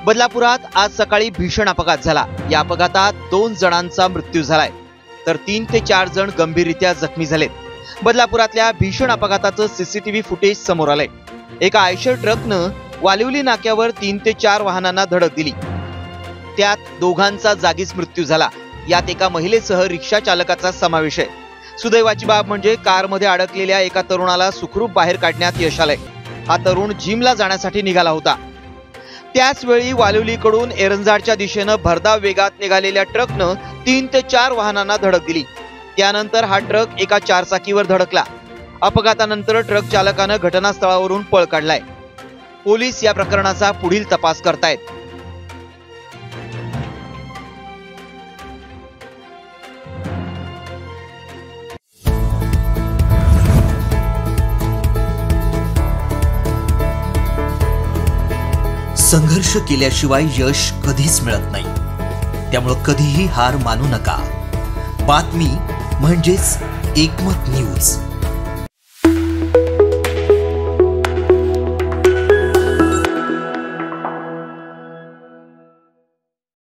बदलापुरात आज सकाळी भीषण अपघात झाला। या अपघातात 2 जणांचा मृत्यू झालाय तर 3 ते 4 जण गंभीररित्या जखमी झालेत। बदलापुरातल्या भीषण अपघाताचं सीसीटीव्ही फुटेज समोर आलंय। एका आयशर ट्रकनं वालिवली नाक्यावर 3 ते 4 वाहनांना धडक दिली। त्यात दोघांचा जागीच मृत्यू झाला। यात एका महिलेसह रिक्षा चालकाचा समावेश आहे। सुदैवाची बाब म्हणजे कारमध्ये अडकलेल्या एका तरुणाला सुखरूप बाहेर काढण्यात यश आलंय। हा तरुण जिमला जाण्यासाठी निघाला होता। त्याच वेळी वालिवलीकडून एरंजाडच्या दिशेनं भरधाव वेगात निघालेल्या ट्रकनं 3 ते 4 वाहनांना धडक दिली। त्यानंतर हा ट्रक एका 4 चाकीवर धडकला। अपघातानंतर ट्रक चालकानं घटनास्थळावरून पळ काढलाय। पोलीस या प्रकरणाचा पुढील तपास करतायत। संघर्ष केल्याशिवाय यश कधीच मिळत नाही, त्यामुळे कधीही हार मानू नका। बातमी म्हणजेच एकमत न्यूज।